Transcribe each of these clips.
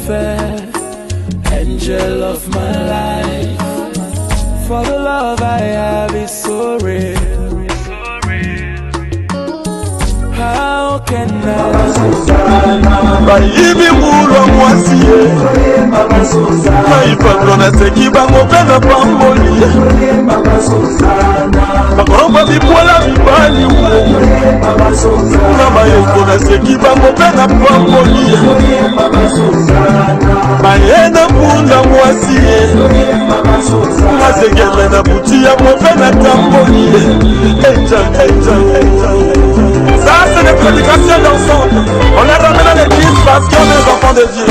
fair, angel of my life. For the love I have is so real. How can I? Bayibi mulo mwasiye Maipatona seki bango pena pamboli Bakoromba bipola bibali uo Nama yekona seki bango pena pamboli Mayena munda mwasiye Mazegele na butia mwopena tamboli Ça c'est des prédications d'ensemble. On est ramené à l'église parce qu'on est des enfants de Dieu.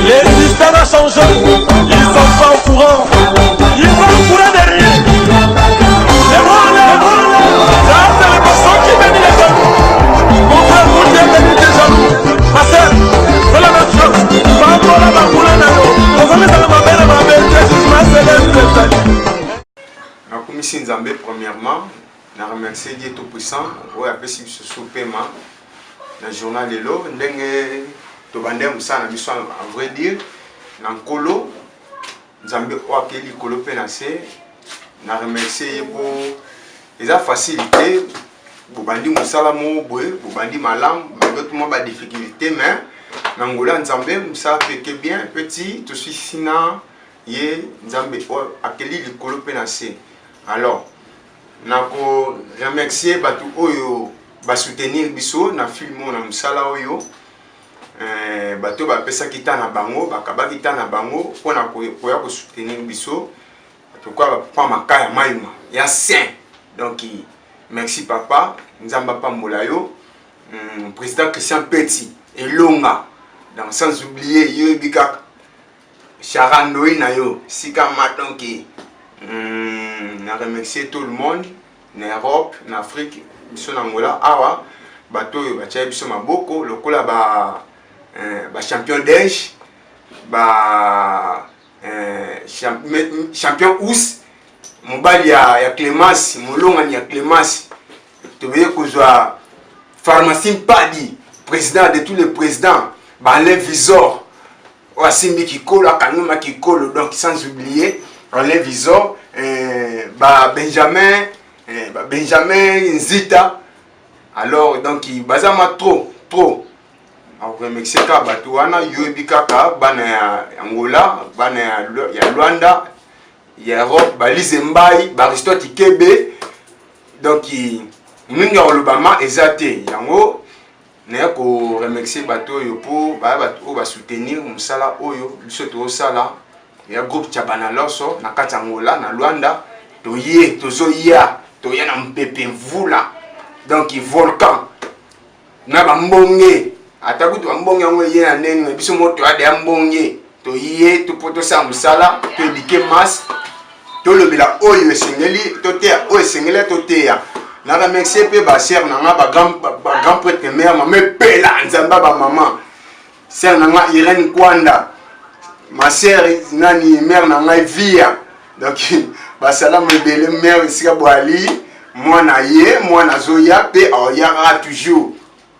Les systèmes ont changé. Ils sont pas au courant. Ils sont au courant de rien. C'est bon, ça c'est les personnes qui bénissent les jaloux. Mon frère, vous Dieu bénit les jaloux. Ma soeur, c'est la même chose. Pas pour la baboula nano. On va mettre ma belle, Jésus m'a célèbre. La commission Nzambé, premièrement, je remercie Dieu Tout-Puissant pour avoir fait ce paiement dans le journal de l'eau. Je vrai dire, dans le colo, Nzambé a accueilli le colo pénassé. Je remercie pour les facilités. Pour bandi musala mo boy, pour bandi malam, d'autres mo ba difficulté mais Nangola Nzambé Moussa fait bien petit, tout suis sina ye Nzambé a accueilli le colo pénassé. Alors nako remercier batu oyo ba soutenir biso na film na musala oyo bato ba pesa kita na bango bakaba kita na bango pona ko ya ko soutenir biso to kwa pa makaya mayuma ya saint donc merci papa nzamba pambola yo président Christian Petit et Longa dans sans oublier yo bika Charandoi na yo sika maton ki na remercier tout le monde en Europe, en Afrique, en Angola, awa bato yo bacha biso maboko lokola ba champion d'Èche ba champion ous mobali ya Clémence molonga ya Clémence to veye kozwa pharmacie Mpadi président de tous les présidents ba le visor Wasimbi Kikolo Kanuma Kikolo donc sans oublier le visor Benjamin Nzita. Alors donc il bazama trop on remercie ka bato wana yobi kaka bana ya Angola bana ya Luanda ya Europe balize mbai Aristote Kebe donc minga olobama ezate yango na ko remercier bato yo pour bato ba soutenir musala oyo biso to sala ya groupe Chabana Loso na kati Angola na Luanda toye tozoya toya na mpepe mvula donc volcan na bambonge atakutu bambonge yango ye na ndenge biso moto ade ya mbonge toye topoto sa musala to dike mas to lobela oyo esengeli totea oyo esengeli totea na remercier pe ba sœur na nga ba grand prêtre mère mama pela nzamba ba maman sœur na nga Irène Kwanda ma sœur nani mère na nga Via donc basala mebele mère isika boali mwana ye mwana zoya pe oyara toujours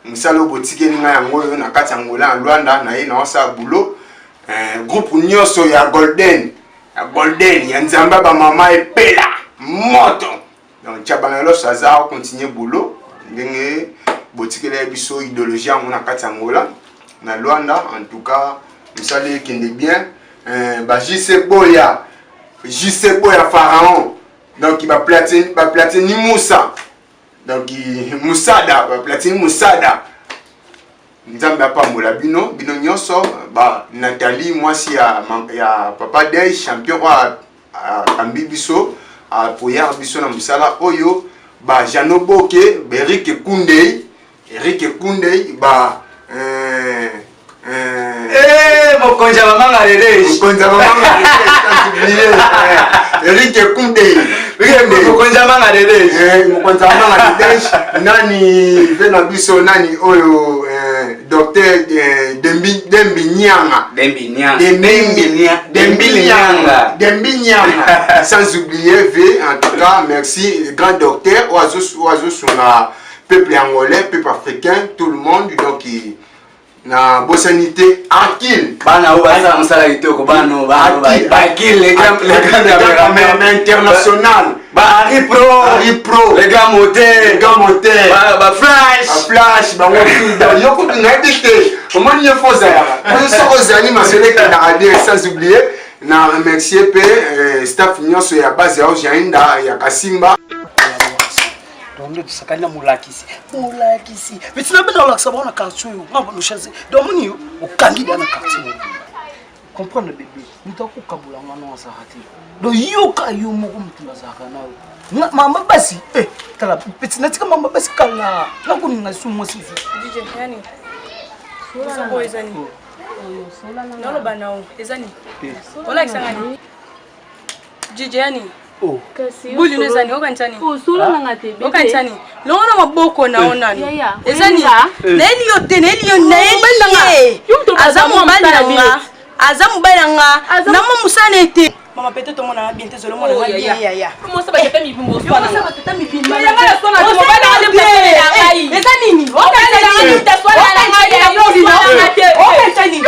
musalo botike ninga yango yo na kati Angola Luanda na ye na osa boulot groupe nyoso ya golden ya nzamba ba mama epela moto donc Chabana Loso aza continuer boulot ndenge botike la biso idéologie yango na kati Angola na Luanda en tout cas musale kende bien ba JC Boya Pharaon donc il va platiner Moussa donc Moussada va platiner Moussada nzamba pambola bino nyonso ba Nathalie moi si ya papa Dey champion a kambibiso a poyar biso na musala oyo ba Janoboke Eric Kundei ba Mokonja mama Eric Kundei Mokonja mama nani vena biso nani oyo docteur Dembi Nyanga sans oublier V en tout cas merci le grand docteur oiseau sur la peuple angolais peuple africain tout le monde donc na bosanité tranquille. Bana ou basa musala kitoko bano bakil les grands international. Harry Pro, les gars motés, ba flash, ba woti yoko ngabité. Comment il faut ça? Pour ça animation que na radio sans oublier na remercier pe staff nyonso ya base ya Jainda ya Kasimba. Ndio tusakana mulakisi bitina bena lakisa bona quartier yo ngabo no chaise domuni ukangida na quartier comprendre bébé mutako kabula mwana wa sahati do yoka yo moko mutula zaka nayo mama basi tala bitina tika mama basi kala nakuninga sumo sifu DJ yani sola boy ezani sola na lo banao ezani wala kisangani DJ yani buli nezani okanchani usula ngate bebe okanchani lona maboko naona ezani neli yote azamu balanga namo musanete mama pete to mona bien te solo mona ya comment ça va que mi bimbo ça va que mi bimbo ya mala sona to bala ezani ni okanchani te swala la ngate okanchani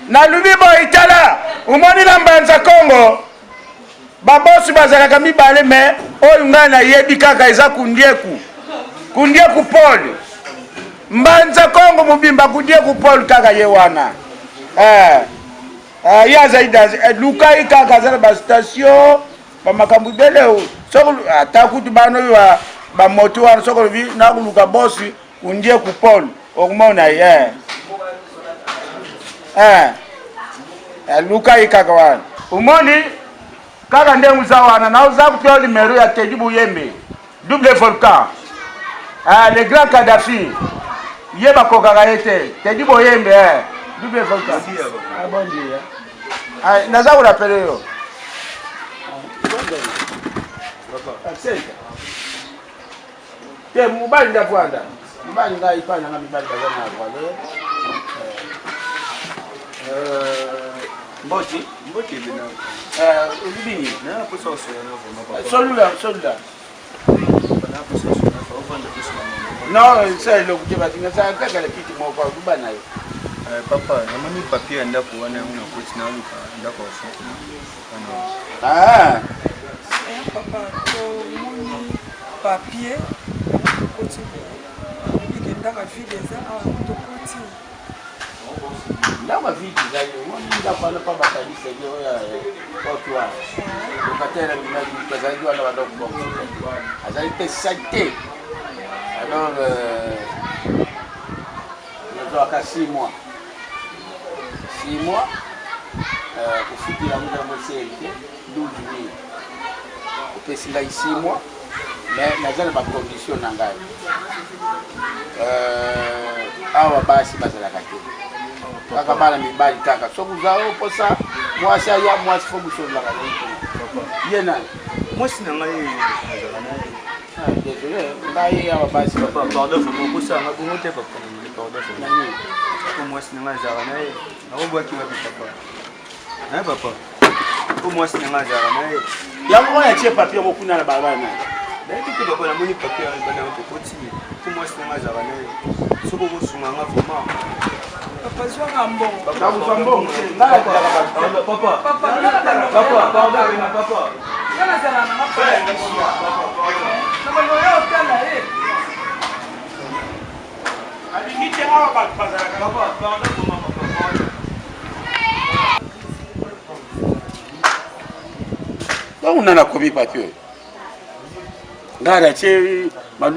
na lubibo itala umoni na mbanza Kongo babosi bazalaka mibale me oyo ngai na yebi kaka eza kundieku Paul mbanza Kongo mubimba kundieku Paul kaka ye wana ya zaida lukai kaka zala ba station ba makambu bele soko atakutu bano yo ba moto wana soko vi na kuluka bosi kundieku Paul okumona ye Luka ikaka wana umoni kaka nde muzawana na uza kupewa limero ya Tejibu Yembe double volcan le grand Kadhafi yeba kokaka yete Tejibu Yembe double volcan bon dia naza ku rappeler yo te mubali ndapwanda mubali ngai pana ngami bali bazana kwa Mboti bina ubini na poso solula na poso no sai lo kujeba tinga sa kaka le kiti mo kwa kubana yo papa na mani papier ndako wana una koti na luka ndako so papa to moni papier koti ikenda ka vide za to koti ndama vidi zayo wanda pala pa batalisa yo ya otwa ukatera binaji kazaji wala wadoko bongo azali pesante alors nous avons 6 mois au fil de la CLT 12 000 au pesi là 6 mois mais nazana ba condition nangai awa basi bazala kake kaka bala mibali kaka soku zao posa mwasi ya mwasi fo muso la kake yena mwasi na ngai nazala naye désolé ngai awa basi papa pardon faut posa nga bongo te papa pardon nani ko mwasi na ngai nazala naye ako bwaki wapi papa papa ko mwasi na ngai nazala naye yango ya tie papier mo kuna na balabala na Dai que papa na moni papier bana ko koti ko mwasi na ngai nazala naye soko ko sunga nga vraiment papa zwa ngambo papa ngala papa papa pardon papa On a commis papier. Là, c'est un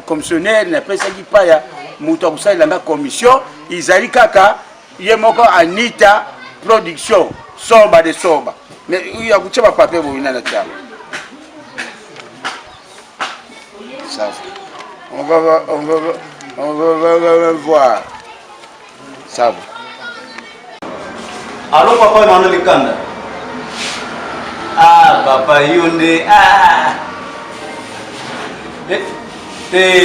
commissionnaire, n'a pas dit pas ya Moutaoussa la commission, ils allaient kaka, il y a encore Anita production, soba de soba. Mais il y a beaucoup de papier pour une année. Ça, on va voir. Ça va. Allô papa, on a le canard. Ah papa Yonde, ah.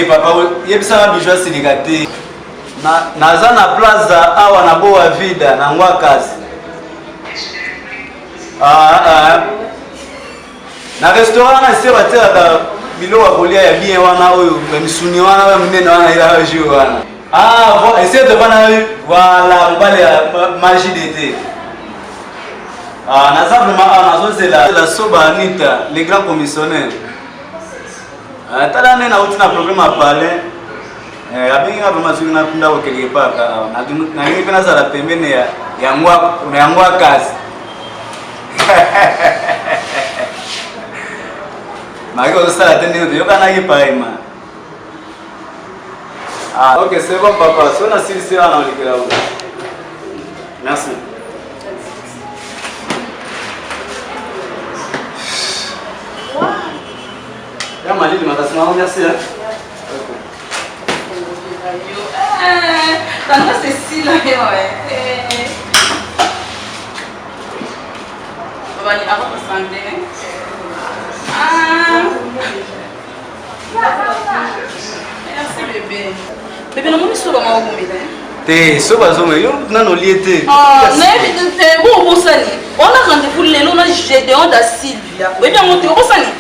Papa, yebisa bijwa silikate. Naza na plaza awa na boa vida na ngwa kazi. Na restaurant na se batela da biloko kolia ya bien wana oyo misuni wana wa minene wana ila jour wana. Ah, bon, essaie de bana voilà, on va la magie d'été. Naza vraiment c'est la soba Anita, les grands commissionnaires. Tala nena utina problème à parler. Abinga vraiment sur na punda ko quelque part na ngi pena sala pembeni ya ngwa kazi. Mago sala tende yo kana ki paima. Ah OK, c'est bon papa. So na sisi ana olikela. Merci. Ya malili matasema merci. Tanta Cecília, Bani apa pesan deh? Merci bébé. Bébé, non, mais soba mau bumi deh. Te soba zoma yo nano liete. Mais te bon bosani. On a rendez-vous lelo na Gédéon da Sylvia. Bébé, on te bosani.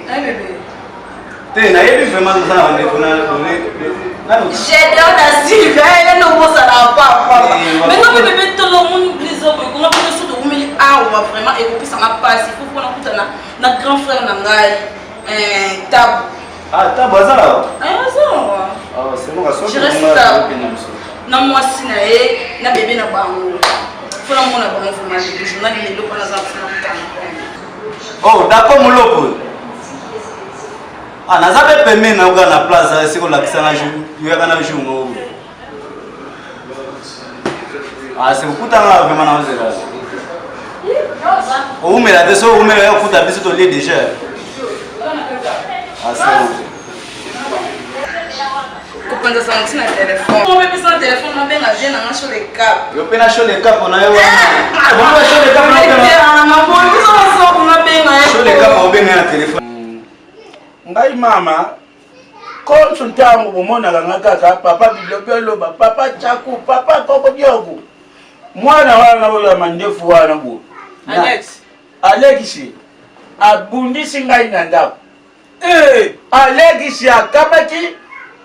Bébé. Te na yebi vraiment ça rendez-vous na Gédéon da Sylvia, elle ne bosse à pas. Mais non, bébé, tout le monde les hommes, on a besoin de bumi vraiment et puis ça m'a passé. Il faut qu'on a notre grand frère Nangai Tab. Ah, Tab Bazar. Ah, Bazar. Ah, c'est bon, ça. Je reste Tab. Non, moi si na bébé na bango. Faut la mona bango faut manger le journal il est là pendant ça. Oh, d'accord mon lopo. Ah, nazabe peme na uga na plaza siko la kisana ju ya kana ju ngo. Ah, c'est beaucoup temps là vraiment na ozela. Oh, mais la deso ou mais ya kuta biso to lié déjà. Ah, c'est bon. Quand ça sonne sur le téléphone. On peut sur le téléphone, on va bien agir dans les câbles. Yo pena show les câbles on a yo. Ah, bon show les câbles on a. Show les câbles on bien na téléphone. Ngai mama ko suntangu bomona ngaka papa bilobelo papa chaku papa koko diogo mwana wana oyo mandefu wana bu Alex abundisi ngai na ndako Alex akamaki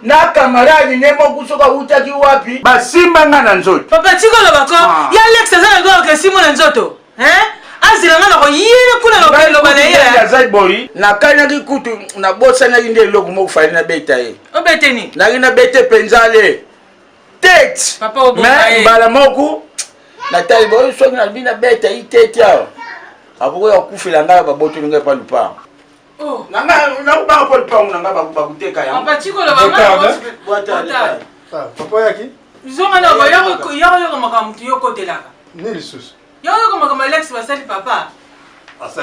na kamarani nemo kusoka utaki wapi basimba nga na nzoto papa tikolo bako ya Alex azana ndo ke simo na nzoto azila ngana ko yile kuna lo bana ya zai boy na kanya ki kutu na bosa na inde logo mo fa na beta e o beteni na ina bete penzale tet papa o mais bala moku na tai boy so na bina beta itete ya aboko ya kufila ngala baboto ngai pa lupa oh na ba pa lupa na ngaba ba kuteka ya papa tikolo baba papa yaki zonga na ba yo makamtu yo kotelaka ni lisusu yo ko makama Alex basali papa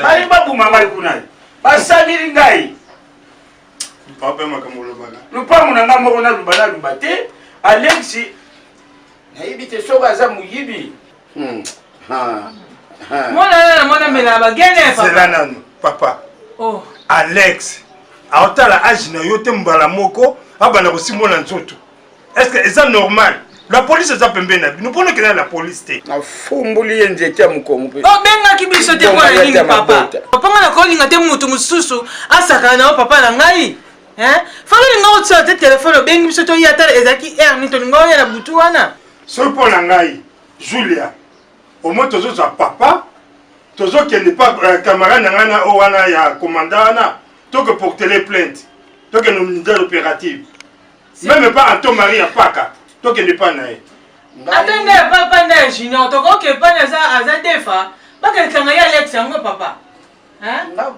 ai babu mama kunai basali ngai papa makamolo bana lupa muna ngamo na lubana lubate Alex na ibite soga za muyibi mwana mela bagene papa c'est là nanu papa oh Alex aotala age na yo te mbala moko abana ko simona nzoto est-ce que c'est normal? La police est pembeni na nous prenons que la police te na fumbuli yenze tia mukomu pe oh benga kibiso te kwa nini papa papa ngana ko linga te mutu mususu asaka na papa na ngai falo ni ngao tsa te telephone bengi biso to yata ezaki ni to ngao ya na butu wana so pour na ngai Julia au moins tozo za papa Toujours qu'il n'est pas camarade Nangana Owana ya commandant, donc pour porter les plaintes, donc nous unité opérative. Même pas Anton Marie à Paka, donc il n'est pas naïf. Attendez, papa n'est junior, donc ok, pas naza azadefa, pas quelqu'un y a Alex yango papa. Hein? Na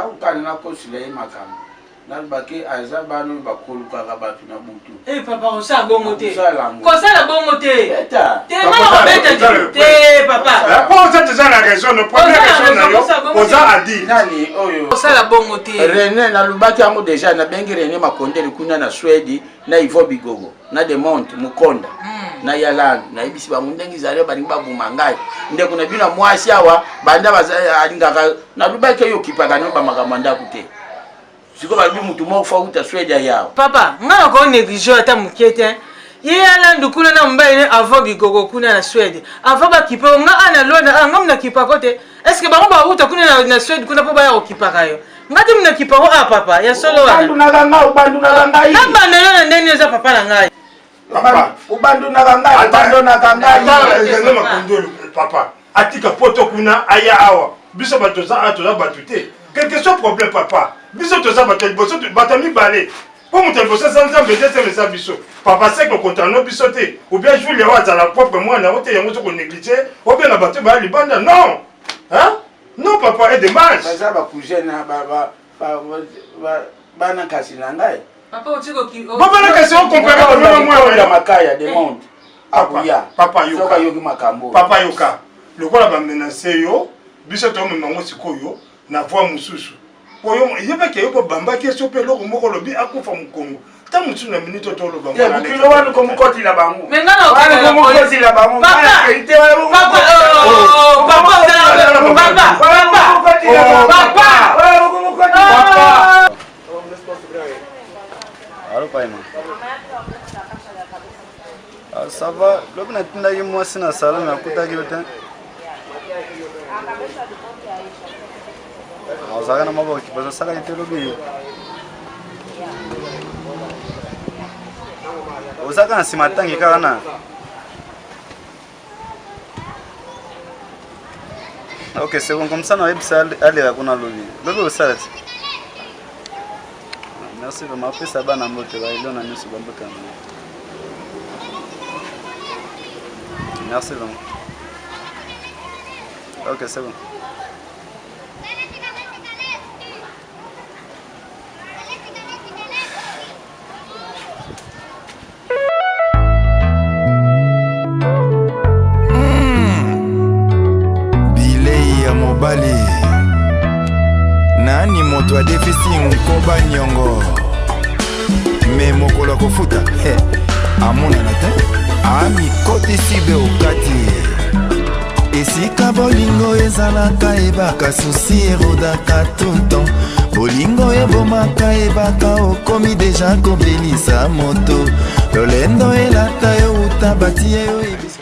ukana na kosile makam. Na baki azabano bakoluka kabatu na butu. Eh papa on sa bongote. Ko sa la bongote. Te ma beta te papa. Pour ça tu as la raison, le première raison na yo, oza a dit nani oyo. Ko sa la bongote. René na lubaki yango déjà na bengi René Makonde likuna na Swedi na Ivo Bigogo na de Monte Mukonda. Na yalan na ibisi ba mundengi zale bali babuma ngai nde kuna bina mwasi awa banda alingaka na lubaki yo kipaka no ba makamanda kute. Siko bali mutu mo fa uta Swedi yao. Papa, ngana ko négligé ata mukete. Ye ala ndukuna na mbaye avant Bigogo kuna na Swedi. Avant ba kipa nga ana lona ngam na kipa kote. Est-ce que ba ba uta kuna na Swedi kuna po ba ya okipaka yo. Ngati mna kipa ho papa ya solo wa. Bandu na ngai. Na banda na ndeni za papa na ngai. Papa, ubandu na kangai, ubandu na kangai. Papa, atika poto kuna aya awa. Biso batoza atoza batute. Quel soit problème papa. Biso toza batel boso batami balé. Pour monter boso sans embêter c'est ça biso. Papa c'est que content biso te. Ou bien jouer les à la propre moi na ote yango to négliger. Ou bien la batte ba libanda non. Hein? Non papa est dommage. Ça va coucher na ba na kasi na ngai. Papa otiko ki. Papa na kasi on comprend pas moi la makaya des mondes. Papa yoka yoki makambo. Papa yoka. Le quoi la ba menacer yo. Biso to menango sikoyo na voix mususu. Poyo yeba ke yo bamba ke sope lo moko lobi akufa mukongo. Ta mutu na minute to lo bamba. Ya bukilo wanu ko mukoti la bangu. Mengana ko mukoti la bangu. Papa. Allô Paima. Ah ça va, lobi na tinda ki mwasi na salon na kutaki yote. Osaka na mabo kipaza saka ite lobi. Osaka na simatangi kana. Ok, c'est bon comme ça na ebisa aller à kuna lobi. Lobi osarati. Merci de m'appeler ça bana mbote ba ile na nusu bamboka. Merci donc. Ok, c'est bon. Bilei ya mobali. Nani moto a defisi nkoba nyongo. Me mokolo kofuta. Amona na te. Ami koti sibe okati. Esika bolingo ezalaka ebaka susi erodaka tout le temps. Bolingo ebomaka ebaka okomi deja kobelisa moto. Lolendo elata yo utabati yo ebisa.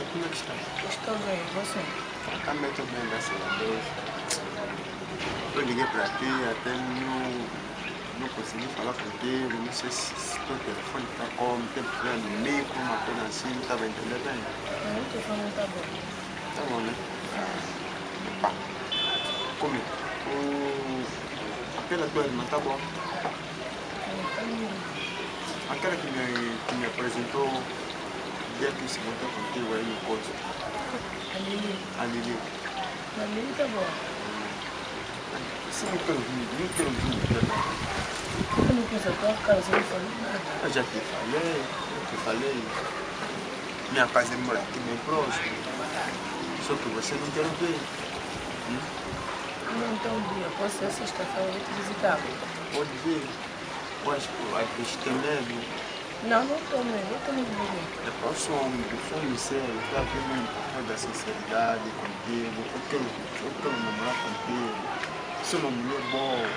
Appelle à toi, il m'a d'abord. Aquela que me apresentou, dia que se montou contigo aí no coche. A Lili. A Lili tá bom. Você não tem ouvido. Eu não penso até a casa, eu não falei nada. Eu já te falei. Minha casa mora aqui bem próximo. Só que você não quer ver. Não, então um dia, posso ser sexta-feira, eu vou te visitar. Pode vir. Eu acho que tem medo. Não, não estou medo, eu estou muito bem. Eu sou sincero, eu estou vendo com toda a sinceridade contigo. Eu quero namorar contigo. Sou uma mulher boa.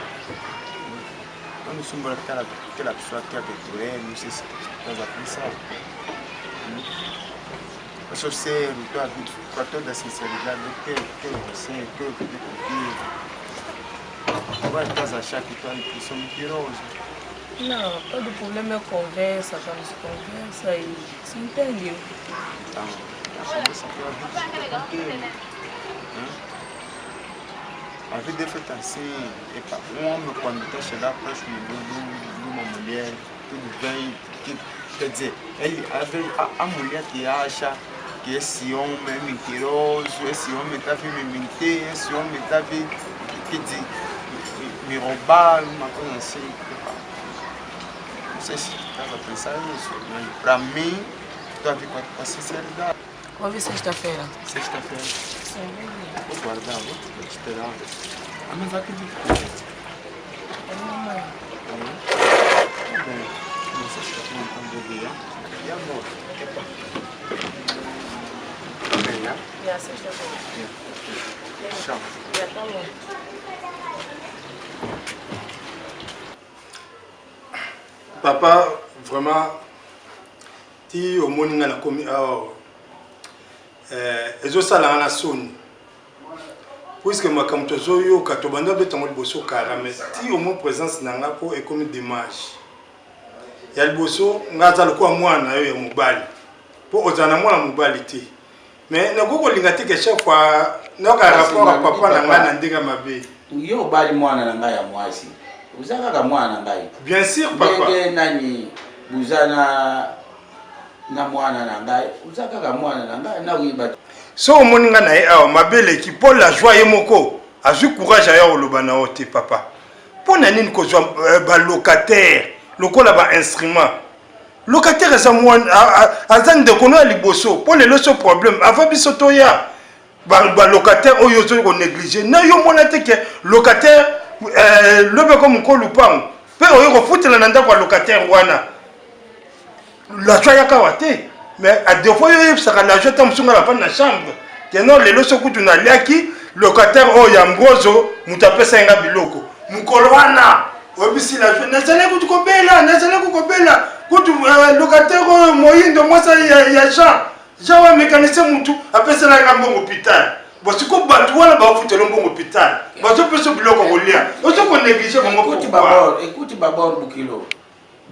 Eu não sou aquela pessoa que é aventureira, não sei se estás a pensar. Eu sou sério, estou a vir com toda a sinceridade. Eu quero você, eu quero viver contigo. Agora estás a achar que eu sou mentiroso. Não, todo problema é conversa, quando se conversa e se entende. Então, a conversa que eu vi contigo. Avec des fêtes ainsi, et par moi, quand on était chez la presse, nous, mon mulher, tudo bem, quer dizer, ele a mulher que acha que esse homem é mentiroso, esse homem está vindo me mentir, esse homem está vindo me roubar, uma coisa assim. Não sei se tu estava a pensar nisso, mas para mim, estou a vir com a sinceridade. Vou vir sexta-feira. Sexta-feira. Sim, vou guardar, vou te esperar. Mas vai pedir. É mamãe. Tá bem? Não sei se está perguntando do dia. E amor? Bem, né? E a sexta-feira? Tchau. Já tá bom. Papa, vraiment, ti au moninga na komi ezosala na soni. Puisque makambo tozoyoka tobanda betango liboso kara mais ti au moins présence na nga po ekomi dommage. Ya liboso ngaza lokwa mwana yo ya mobali. Po ozana mwana mobali te. Mais nakoko linga te que chaque fois noka rapport à papa na nga na ndinga mabe. Yo bali mwana na nga ya mwasi. Uzaka ka mwana ngai. Bien sûr papa. Ndenge nani buzana na mwana na ngai. Uzaka ka mwana na ngai na wiba. So moninga na ye awa mabele ki pour la joie yemoko azui courage aya oloba na ote papa. Pona nini ko zwa ba locataire lokola ba instrument. Locataire za mwana azande kono liboso pour le loso problème avant biso toya ba locataire oyo zo ko négliger na yo mona te ke locataire lobe comme ko lupango pe oyo ko futela na ndako locataire wana la joie yakawate. Mais à deux fois, il y a la joie de la chambre. Maintenant, les lois sont na liaki, locataire oh yambrozo, mutape senga biloko. Mukolwana, obisi la joie. Nazale kukobela, nazale kukobela. Kutu locataire oh moyindo moi ça ya Jean. Jean wa mécanicien mutu, après ça la ngambongo hôpital. Bon si ko batu wana ba futelo mbongo hôpital. Ba zo peso biloko kolia. Ozo ko négliger bango écoute babor bukilo.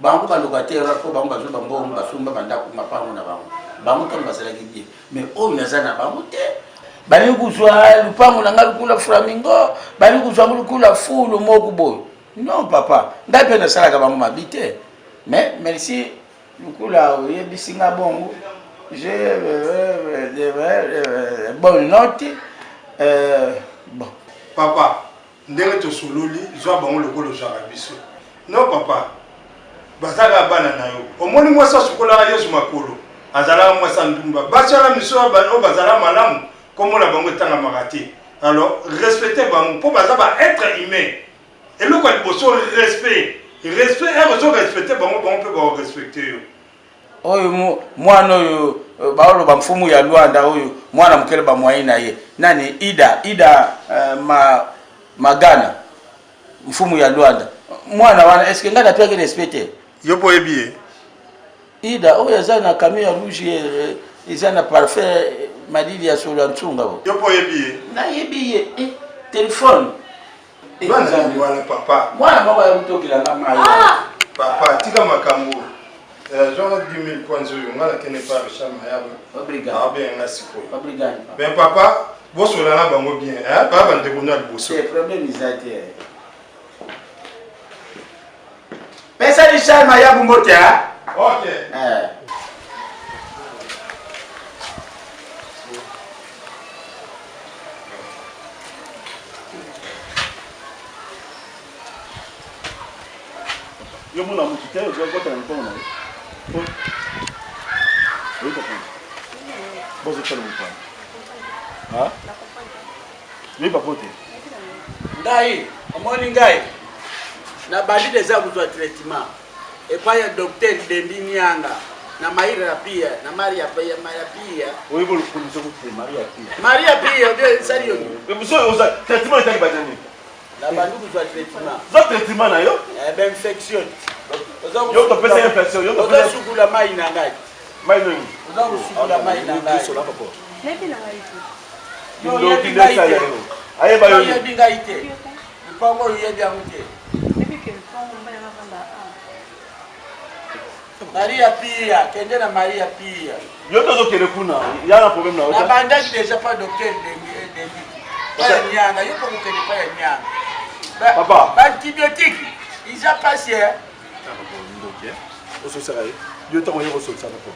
Bango ba locataire ko bango bazo bango basumba bandako mapango na bango bango to basala kidi mais o nazana bango te bali kuzwa lupango na ngalu kula flamingo bali kuzwa kula fulu moko boy non papa ndape na sala ka bango mabite mais merci lukula oyebisinga bongo je bonne note bon papa ndenge to sululi zwa bango lokolo zwa biso non papa bazala bana na yo omoni mwasa sukola yesu makolo azala mwasa ndumba basala miso bano bazala malamu comme la bango tanga marati alors respecter bango pour bazaba être humain et le quoi liboso respect et rezo respecter bango bango peut ba respecter yo oyo mwana oyo baolo ba mfumu ya Luanda oyo mwana mkele ba mwaina ye nani ida magana mfumu ya Luanda mwana wana est-ce que ngada tuake respecter yopo ebie ida oyo azana kamera rouge ezana parfait madidi ya solo ntunga bo yopo ebie na yebie téléphone bana wala papa mwana moko ya mtokila ngama yo papa tika makambo genre 10,000 kwanzo yo ngala kene pa chama yabo obrigado bien merci pour obrigado ben papa boso la bango bien hein papa ndeko na boso c'est problème izate pesa ni chama yabu mbote ha OK yo mona mutite yo gota na kono na oui papa bozo tala mupana ha oui papa te ngai omoni ngai na badide za kuzwa traitement epa ya docteur Dendini Yanga na Maria pia na Maria pia oui bolo kumso ko Maria pia de sariyo kumso oza traitement tali badani la bandu kuzwa traitement za traitement na yo infection yo to pesa infection yo to pesa sukula mai na ngai mai nini oza sukula mai na ngai so la papa Nebi na ngai yo yebi ngai te aye ba yo yebi ngai te ipango yebi amute nebi ke mpango mbaya mabanda Maria pia kende na Maria pia yo to zo kele kuna ya na problème na na bandaki déjà pas docteur Dendi Paya nyanga, yo pour que paya nyanga. Papa. Antibiotique, ils a passé. Au sosai. Yo to yo so ça papa.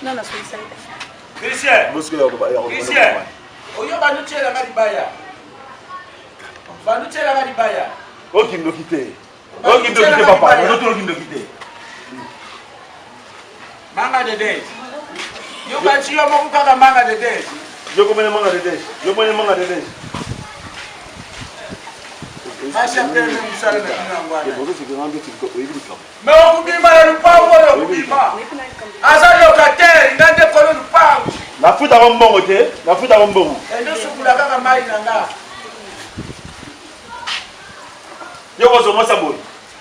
Non, la sosai. Christian. Christian. Oyo banu tshela ngadi baya. Banu tshela ngadi baya. Ok, me quitter. Ok, me quitter papa. Yo to me quitter. Manga de date. Yo bachi yo mo kaka manga de date. Yo como manga de date. Yo como manga de date. Masha pele musala na ngwana. Ke bozo se ngamba tiko oyibika. Me okubima na lupango lo okubima. Asa locataire ngande kono lupango. Na futa wa mbongo te, na futa wa mbongo. Endo sukula kaka mai nanga. Yo bozo masaboy.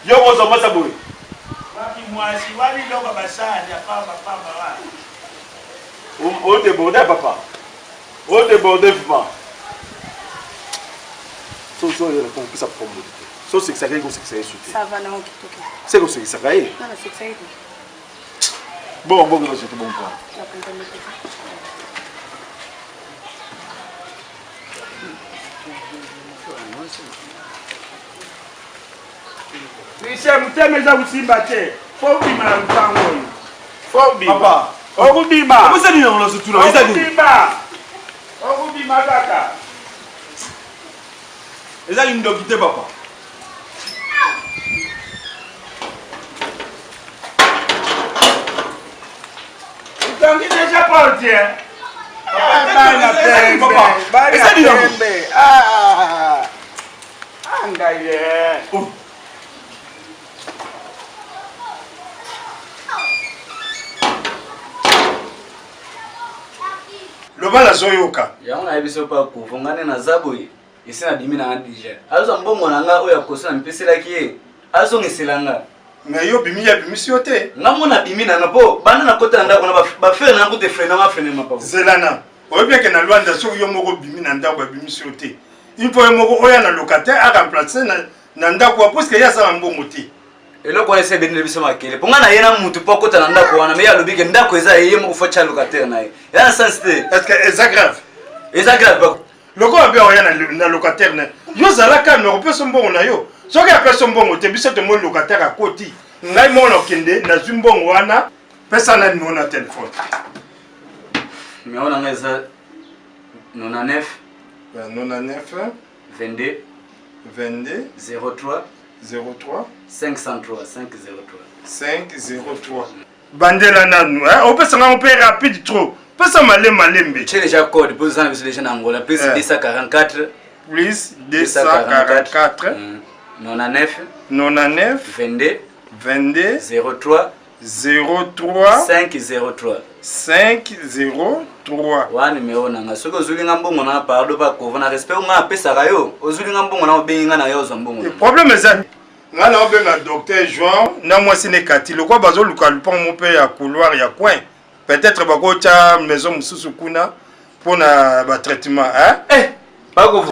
Yo bozo masaboy. Waki mwasi wali loka basani apamba wa. O te bordel papa. O te bordel papa. So il a compris sa promo. So c'est que ça qui est sauté. Ça va non kitoke. C'est que c'est ça qui est. Non, c'est ça. Bon, c'est bon point. Christian mutemeza kusimba te. Fo bima na lupango yo. Fo bima. Papa, okubima. Vous allez dans le sutura, vous allez. Okubima kaka. Eza une dokite papa. Utangi déjà porté. Papa, eza di yango. Ah. Angaye. Lobala zoyoka. Yango na biso pa kuvungane na zaboyi. Isi na bimi na déjà. Azo mbongo nanga oya kosa mpeselaki ye. Azo ngiselanga. Mais yo bimi ya bimi si yote. Ngamona bimi na po bana na kota ndako na ba faire na kote frena ma frena ma pa. Zelana. Oyebi ke na Luanda so yo moko bimi na ndako bimi si yote. Il faut moko oya na locataire a remplacer na ndako parce que ya sa mbongo te. Eloko ese benile biso makele. Ponga na yena mutu po kota na ndako wana me ya lobike ndako eza yeye moko focha locataire na ye. Ya sens te. Est-ce que c'est grave? Eza grave. Loko abe oya na locataire na. Yo zalaka no pe so mbongo na yo. Soki ape so mbongo te biso te mo locataire a koti. Ngai mo no kende na zumbongo wana pesa na ni na téléphone. Mais on a ça 99 99 22 22 03 03 503 503 Bandela nanu on peut s'en on peut rapide trop. Pesa malembe. J'ai déjà code pour ça les gens Angola plus 244 plus 244 99 22 03 503 wa numéro nanga soko ozulinga mbongo na pardo pa kovana respect nga pesa kayo ozulinga mbongo na obenga na yo mbongo le problème est ça nga na obenga docteur Jean na moi sine kati le quoi bazo luka lupon mon père ya couloir ya coin peut-être bako cha maison mususu kuna pour na ba traitement hein pas ko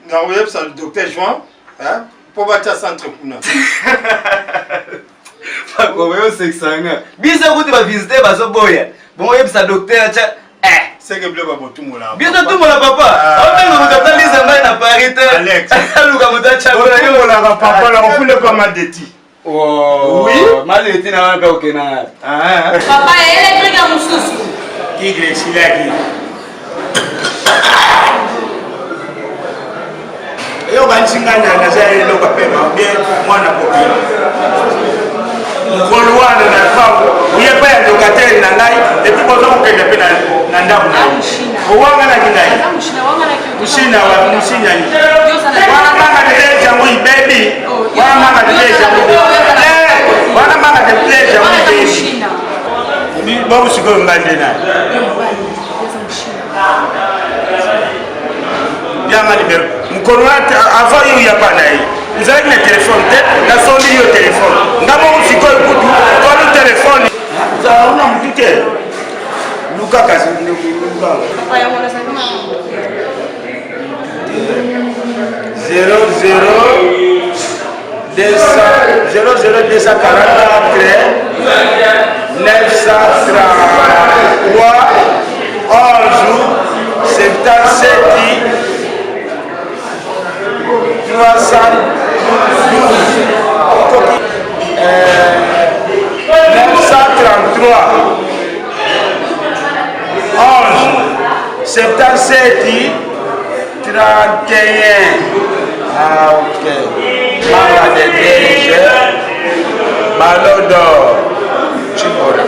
nga oyebi ça le docteur Jean hein pour bacha centre kuna Pako yo sexanga bisa kuti ba visiter bazo boya bon yebi sa docteur cha c'est que bleu ba botumola biso tumola papa obenga mutata lisa mbai na parité Alex luka mutacha yo la papa la refule pas mal de ti oui mal de ti na wana pe okena Papa électrique à mususu Tigre silaki yo banchingana na zaire loka pema bien mwana kokila Kolwana na fango uye pa locataire na ngai et puis bozo kokende pe na ndako na owanga na kingai mushina wa mushina ni wana manga de jamu baby wana manga de jamu wana manga de pleasure baby ni babu siko ngande na bien mali be mkonwate avant yo ya pa na yi vous avez le téléphone la sonde yo téléphone ngamo usiko ikutu kwa le téléphone za una mtike luka kazi luka Papa ya mwana sana 00 933 11 77 77 31. Ah, ok. Manga de DG. Ballon d'or. Chibora.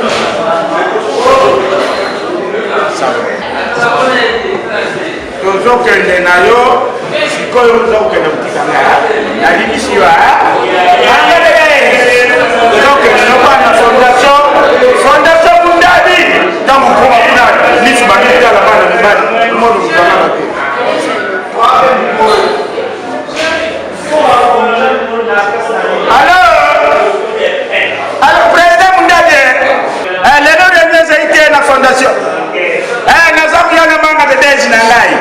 Tozokende na yo sikoyo tozokende kutikanga nalibisiwa tozokende nokwana fondation Mundabi ntango koma kuna lisu bakitala bana mibali mono mukangana te alors président Mundabi lelo renese ite na fondation nazakuyanga manga de deji na ngai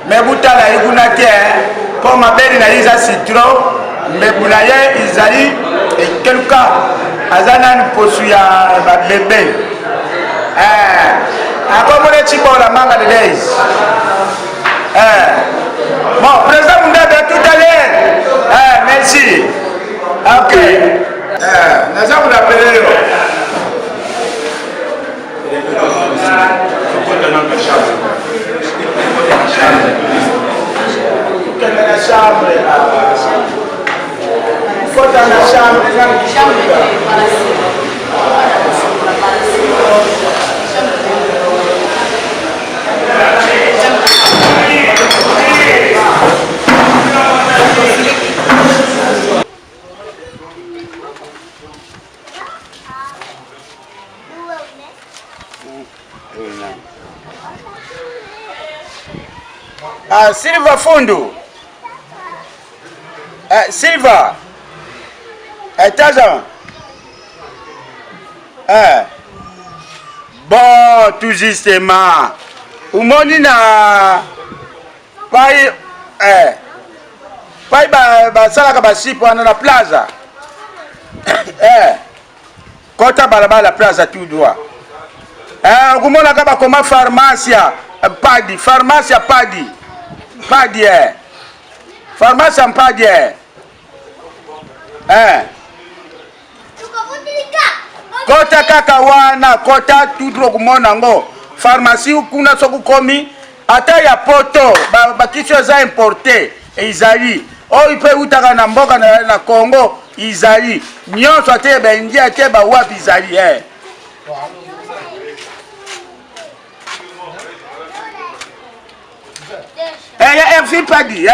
me butala ikuna te po mabeli na iza citron mbebu na ye izali ekeluka aza nani posu ya babebe akomole cibola manga de deji bon président Mundabi tout à l'heure merci ok naza kulapele yo Silva Fundo. Silva. Taza. Bon, tout justement. Umoni na pai pai ba sala ka basipo na plaza. Kota balabala plaza tout droit. Kumona kama koma pharmacia padi, pharmacia padi. Padi pharmacia padi kota kaka wana kota tudro kumona ngo pharmacie kuna soku komi ata ya poto bakisho za importe izali o ipe utaka na mboka na Congo izali nyonso ate benji ate ba wapi izali FI Padi,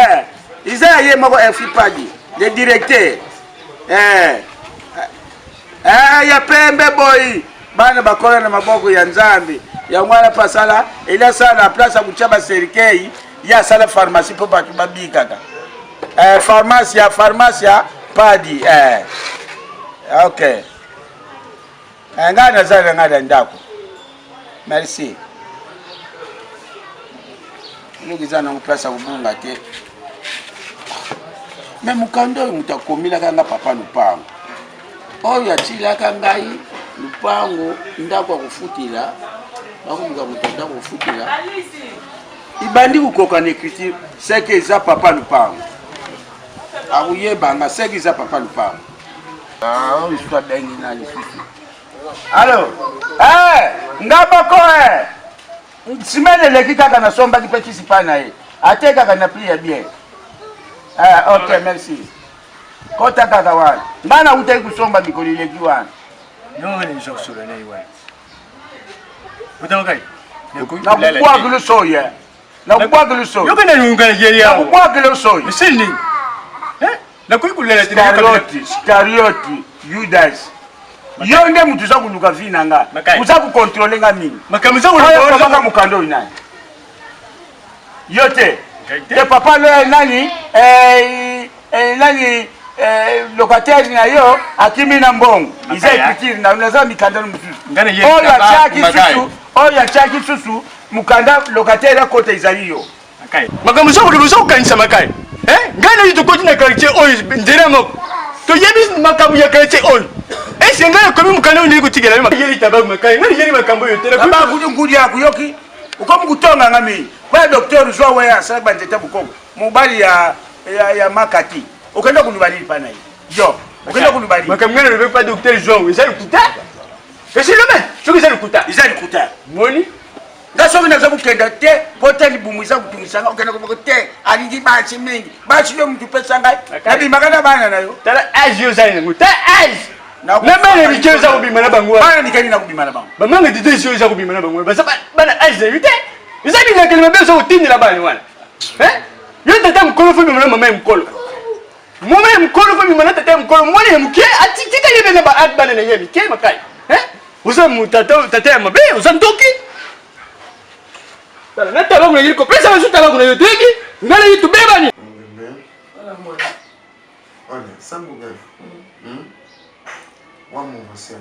ils ont FI Padi, le directeur. Ya pembe boy, bana bakola na maboko ya Nzambi. Ya mwana pasala, ila sana place ya kuchaba serikei, ya sala pharmacie po batu babika ka. Pharmacia Padi, OK. Ngana zala ngada ndako. Merci. Ngiza na place kubunga te me mukando mutakomila kanga papa lupango oyo atila kangai lupango ndako kufutila bakumbuka mutanda kufutila ibandi kukoka n'écriture c'est que za papa lupango akuyebanga c'est que za papa lupango on soit bengi na lisusu alors ngabako Simene leki kaka na somba ki petit pana ye. Ate kaka na pli ya bien. OK, merci. Kota kaka wana. Ngana utai kusomba mikoli leki wana. No ni jokesura na iwa. Utakai. Na kubwa kilo soya. Na kubwa kilo soya. Yo kana nunga yeria. Na kubwa kilo soya. Misini. Na kuikulela Scarioti, Judas. Yo nde mutu za kuluka vina nga. Uza kukontrole nga mimi. Makamuza kuluka kama mukando nani. Yote. Te papa le nani nani locataire na yo akimi na mbongo. Iza ikitiri na unaza mikanda mfusu. Oya chaki susu mukanda locataire kote izaliyo. Makai. Makamuza kukanisa makai. Ngana yitukoti na quartier oyo ndera moko. To yebi makamu ya quartier oyo. Senga komi mukana uni kutigela yeli tabagu makai ngani yeli makambo yote la tabagu ngudi yako yoki ukomu kutonga ngami kwa docteur zwa weya saba nteta bukongo mubali ya makati okenda kulubalili pana yo okenda kulubalili makamngana ne veut pas docteur Jean eza likuta esi lome soki eza likuta moni nga soki naza kokenda te po te libumu eza kotungisanga okenda koboko te alingi basi mingi basi yo mutu pesa ngai nabimaka na bana na yo tala age yo ozali nango ta age na bana mike oza kobima na bango bana nikani na kobima na bango bamanga dide esi oyo eza kobima na bango baza bana age na yo te eza bilakeli mabe oza kotindela bana wana yo tata mokolo fo bima na mama ya mokolo mama ya mokolo fo bima na tata ya mokolo mwana ya moke atika ye bena baat bana na ye mike makai oza tata ya mabe oza ndoki tala na tabaku na ye kopesa basu tabaku na yo teki ngala ye tubebani olha sambu gani Vamos você.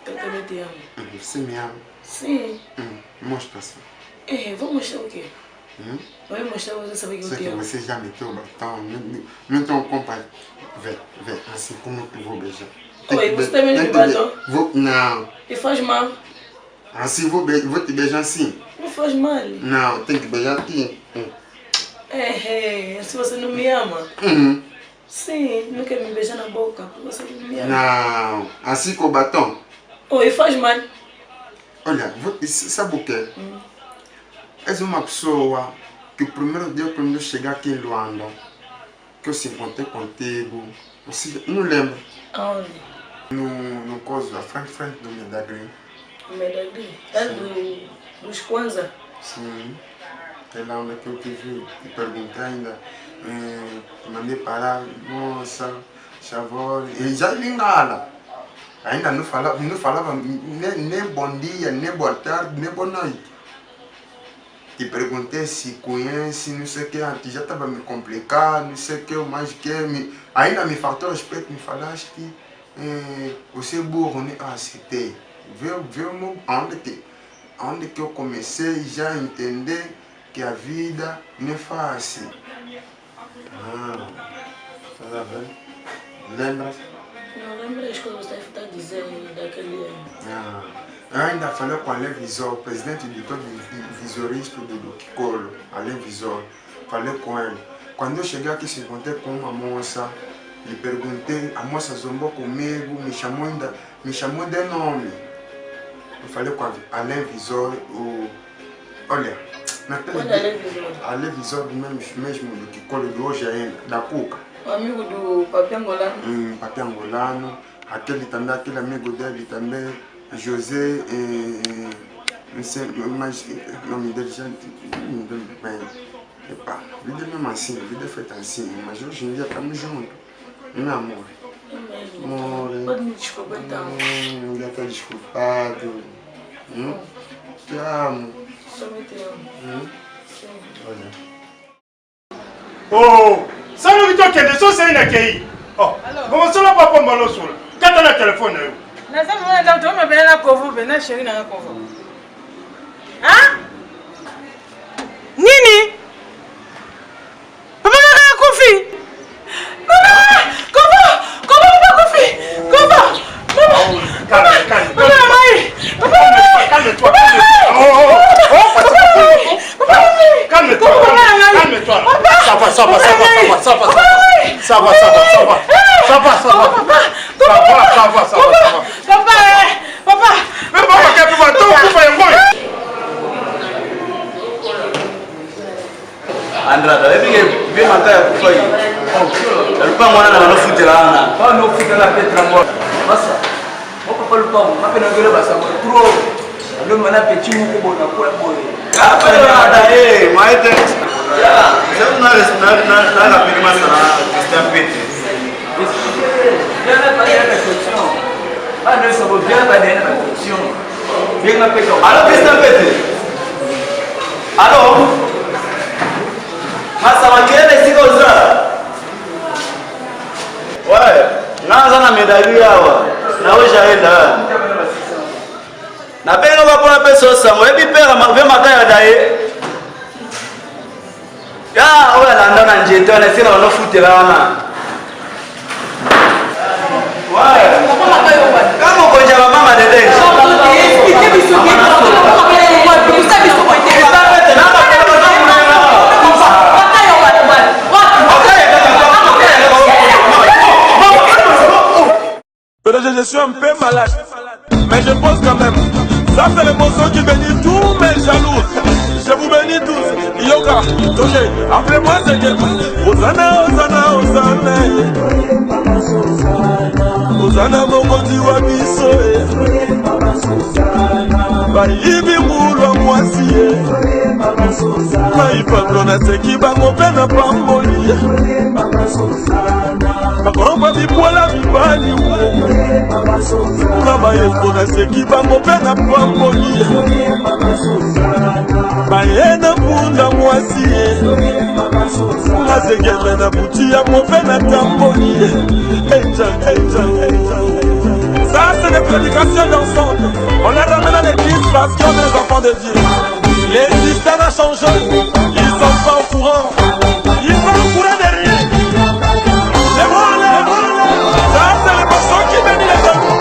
Eu te amo. Você me ama? Sim. Mostra assim. Vou mostrar o quê? Vai mostrar você saber que eu te amo. Você já meteu o batom, não tem um compadre. Vê, assim como eu vou beijar. Oi, você também me batom? Não. E faz mal. Assim vou te beijar assim. Não faz mal. Não, tem que beijar aqui. Se você não me ama. Sim, não quer me beijar na boca, porque você não me ama. Não, assim com o batom. Oi, faz mal. Olha, sabe o que? És uma pessoa que o primeiro dia quando eu chegar aqui em Luanda, que eu se encontrei contigo, você não lembra? Aonde? No coisa da frente do Medagri. Medagri? É dos Kwanza? Sim. É lá onde eu te vi, te perguntei ainda. Mandei parar, moça, chavor, e já ligava. Ainda não falava nem bom dia, nem boa tarde, nem boa noite. Te perguntei se conhece, não sei o que, antes já estava me complicar, não sei o que, mais que. Ainda me faltou respeito, me falaste que você é burro, né? Aceitei. Viu onde que eu comecei já a entender que a vida não é fácil. Tá vendo? Lembra? Não lembro as coisas que você está dizendo daquele ano. Eu ainda falei com Alain Visor, o presidente de todos os visoristas do Kikolo, Alain Visor. Falei com ele. Quando eu cheguei aqui, se encontrei com uma moça, lhe perguntei, a moça zombou comigo, me chamou de nome. Eu falei com Alain Visor, olha, naquele dia, Alain Visor mesmo do Kikolo de hoje ainda, da Cuca. O amigo do Papi Angolano? Papi Angolano, aquele amigo dele também, José, não sei, mas o nome dele já não me lembro bem. Epa, a vida é mesmo assim, a vida é feita assim, mas hoje em dia estamos juntos, não é amor? Amor. Pode me desculpar então? Já está desculpado. Te amo. Também te amo. Olha. Sabe o que tu quer? Só sair daqui. Vamos só lá para pôr malo sul. Cata na telefone aí. Na semana da tua me na covo, na chega na covo. Hã? Nini? Papa na cofi. Mama, cofi. Calme-toi. Ça va. Papa. Andrada, vem matar foi. Ele vai morar na futelana. Vai no futela Petra morta. Nossa. Vou para o pão, mas não quero passar por tro. Ele mana petit muito bom na cor boa. Ah, para aí, mas já na prima sana está pete. Já na para a solução. Ah, não só vou já para a solução. Vem na pete. Alô, está pete. Alô. Mas a maquiagem é sigosa. Ué, naanza na medalha hawa. Na hoje ainda. Na pena vai pôr a pessoa Samuel pega vem matar daí. Ya, olha lá andando na jeito, né? Se não fute lá na. Ué. Como coisa mama de Deus. je suis un peu malade. Mais je pose quand même. Ça c'est l'émotion qui bénit tous mes jaloux. Je vous bénis tous. Yoka, ok, appelez-moi Seigneur. Hosanna, Hosanna, Hosanna. Hosanna, Mokondi wa biso. Bayibi mulwa mwasi. Maipablo na seki bango pena pamboli. Bakoromba bipola bibali. Mama yesko na seki bango pena pamboli. Bayena punda mwasi. Nazegele na buti ya mofe na tamboli. Ça c'est des prédications d'ensemble. On les ramène à l'église parce qu'on est des enfants de Dieu. Les systèmes ont changé. Ils sont pas au courant. Ils sont au courant de rien. Les voilà. Ça c'est l'émotion qui bénit les jaloux.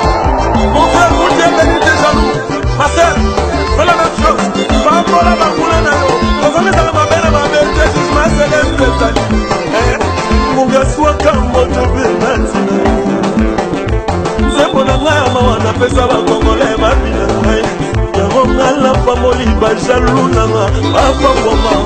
Mon frère, mon Dieu bénit les jaloux. Ma soeur, fais la même chose. Pas pour la baboula nano. On va mettre la mabelle à ma belle. Jésus m'a célèbre le salut. Mon gars soit comme mon Dieu bénit. C'est pour la maman, on a fait ça, on congolais, ma vie. Yango ngala pa moli ba jalou nanga, papa maman.